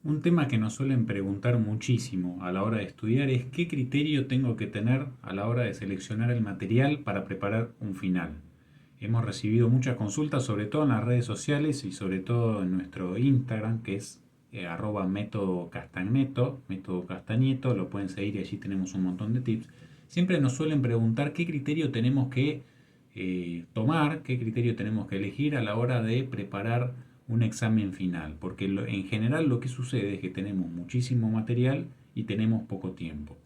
Un tema que nos suelen preguntar muchísimo a la hora de estudiar es qué criterio tengo que tener a la hora de seleccionar el material para preparar un final. Hemos recibido muchas consultas, sobre todo en las redes sociales y sobre todo en nuestro Instagram, que es método Castagneto, método Castañeto, lo pueden seguir y allí tenemos un montón de tips. Siempre nos suelen preguntar qué criterio tenemos que tomar, qué criterio tenemos que elegir a la hora de preparar un examen final, porque en general lo que sucede es que tenemos muchísimo material y tenemos poco tiempo.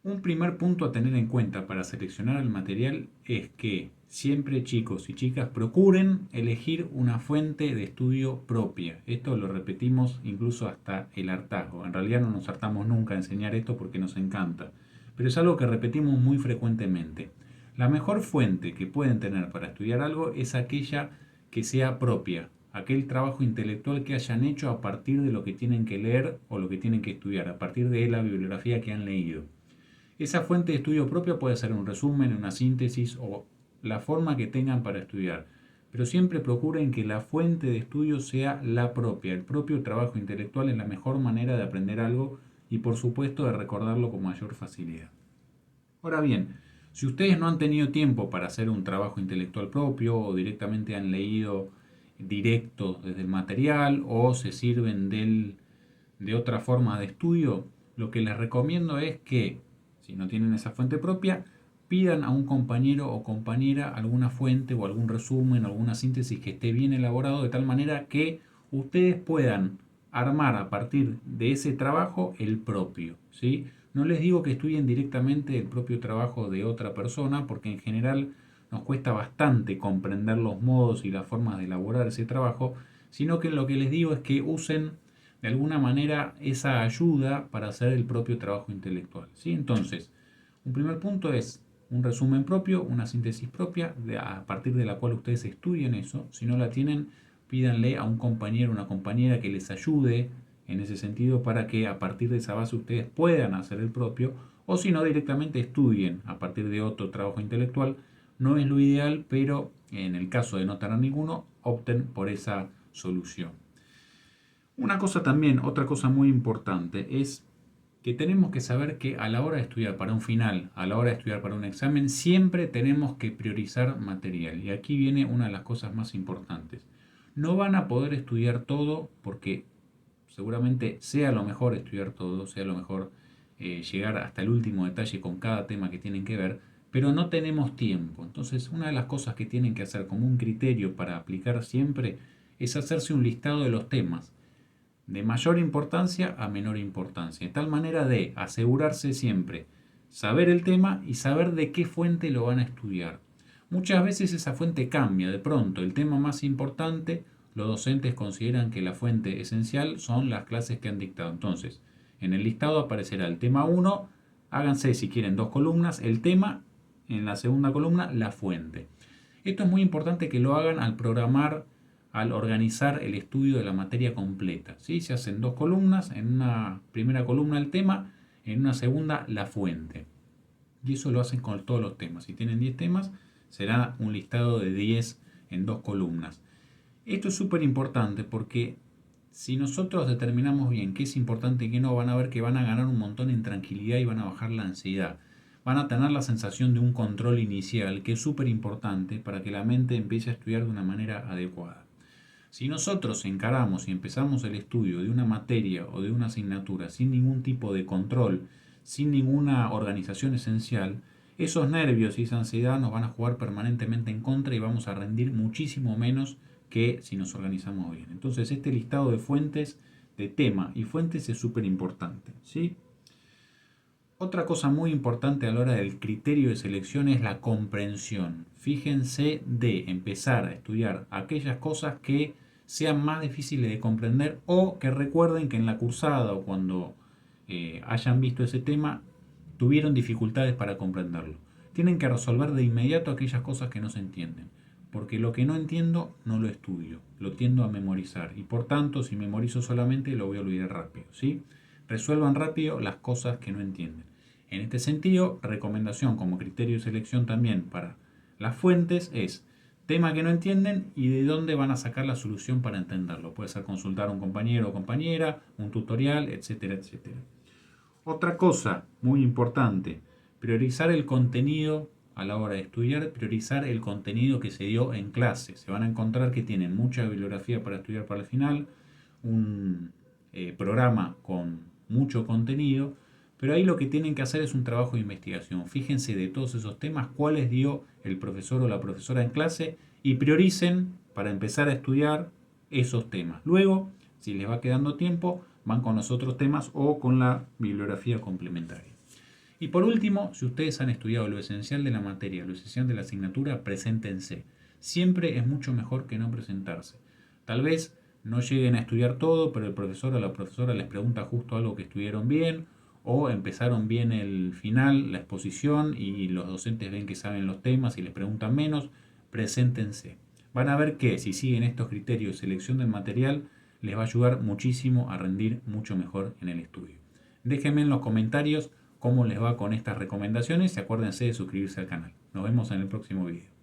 Un primer punto a tener en cuenta para seleccionar el material es que siempre chicos y chicas procuren elegir una fuente de estudio propia. Esto lo repetimos incluso hasta el hartazgo. En realidad no nos hartamos nunca a enseñar esto porque nos encanta, pero es algo que repetimos muy frecuentemente. La mejor fuente que pueden tener para estudiar algo es aquella que sea propia, aquel trabajo intelectual que hayan hecho a partir de lo que tienen que leer o lo que tienen que estudiar, a partir de la bibliografía que han leído. Esa fuente de estudio propia puede ser un resumen, una síntesis o la forma que tengan para estudiar, pero siempre procuren que la fuente de estudio sea la propia. El propio trabajo intelectual es la mejor manera de aprender algo y por supuesto de recordarlo con mayor facilidad. Ahora bien, si ustedes no han tenido tiempo para hacer un trabajo intelectual propio o directamente han leído directo desde el material o se sirven de otra forma de estudio, lo que les recomiendo es que, si no tienen esa fuente propia, pidan a un compañero o compañera alguna fuente o algún resumen o alguna síntesis que esté bien elaborado de tal manera que ustedes puedan armar a partir de ese trabajo el propio, ¿sí? No les digo que estudien directamente el propio trabajo de otra persona porque en general nos cuesta bastante comprender los modos y las formas de elaborar ese trabajo, sino que lo que les digo es que usen de alguna manera esa ayuda para hacer el propio trabajo intelectual, ¿sí? Entonces, un primer punto es un resumen propio, una síntesis propia, a partir de la cual ustedes estudien eso. Si no la tienen, pídanle a un compañero o una compañera que les ayude en ese sentido para que a partir de esa base ustedes puedan hacer el propio, o si no, directamente estudien a partir de otro trabajo intelectual. No es lo ideal, pero en el caso de no tener ninguno, opten por esa solución. Una cosa también, otra cosa muy importante es que tenemos que saber que a la hora de estudiar para un final, a la hora de estudiar para un examen, siempre tenemos que priorizar material. Y aquí viene una de las cosas más importantes. No van a poder estudiar todo porque seguramente sea lo mejor estudiar todo, sea lo mejor llegar hasta el último detalle con cada tema que tienen que ver, pero no tenemos tiempo. Entonces, una de las cosas que tienen que hacer como un criterio para aplicar siempre es hacerse un listado de los temas de mayor importancia a menor importancia, de tal manera de asegurarse siempre saber el tema y saber de qué fuente lo van a estudiar. Muchas veces esa fuente cambia, de pronto el tema más importante, los docentes consideran que la fuente esencial son las clases que han dictado. Entonces, en el listado aparecerá el tema uno, háganse si quieren dos columnas, el tema, en la segunda columna la fuente. Esto es muy importante que lo hagan al programar, al organizar el estudio de la materia completa, ¿sí? Se hacen dos columnas, en una primera columna el tema, en una segunda la fuente. Y eso lo hacen con todos los temas. Si tienen 10 temas, será un listado de 10 en dos columnas. Esto es súper importante porque si nosotros determinamos bien qué es importante y qué no, van a ver que van a ganar un montón en tranquilidad y van a bajar la ansiedad. Van a tener la sensación de un control inicial que es súper importante para que la mente empiece a estudiar de una manera adecuada. Si nosotros encaramos y empezamos el estudio de una materia o de una asignatura sin ningún tipo de control, sin ninguna organización esencial, esos nervios y esa ansiedad nos van a jugar permanentemente en contra y vamos a rendir muchísimo menos que si nos organizamos bien. Entonces este listado de fuentes, de tema y fuentes es súper importante, ¿sí? Otra cosa muy importante a la hora del criterio de selección es la comprensión. Fíjense de empezar a estudiar aquellas cosas que sean más difíciles de comprender o que recuerden que en la cursada o cuando hayan visto ese tema tuvieron dificultades para comprenderlo. Tienen que resolver de inmediato aquellas cosas que no se entienden, porque lo que no entiendo no lo estudio, lo tiendo a memorizar y por tanto si memorizo solamente lo voy a olvidar rápido, ¿sí? Resuelvan rápido las cosas que no entienden. En este sentido, recomendación como criterio de selección también para las fuentes es tema que no entienden y de dónde van a sacar la solución para entenderlo. Puede ser consultar a un compañero o compañera, un tutorial, etcétera, etcétera. Otra cosa muy importante, priorizar el contenido a la hora de estudiar, priorizar el contenido que se dio en clase. Se van a encontrar que tienen mucha bibliografía para estudiar para el final, un programa con mucho contenido, pero ahí lo que tienen que hacer es un trabajo de investigación. Fíjense de todos esos temas cuáles dio el profesor o la profesora en clase y prioricen para empezar a estudiar esos temas. Luego, si les va quedando tiempo, van con los otros temas o con la bibliografía complementaria. Y por último, si ustedes han estudiado lo esencial de la materia, lo esencial de la asignatura, preséntense. Siempre es mucho mejor que no presentarse. Tal vez no lleguen a estudiar todo, pero el profesor o la profesora les pregunta justo algo que estuvieron bien, o empezaron bien el final, la exposición, y los docentes ven que saben los temas y les preguntan menos. Preséntense. Van a ver que si siguen estos criterios de selección del material, les va a ayudar muchísimo a rendir mucho mejor en el estudio. Déjenme en los comentarios cómo les va con estas recomendaciones y acuérdense de suscribirse al canal. Nos vemos en el próximo video.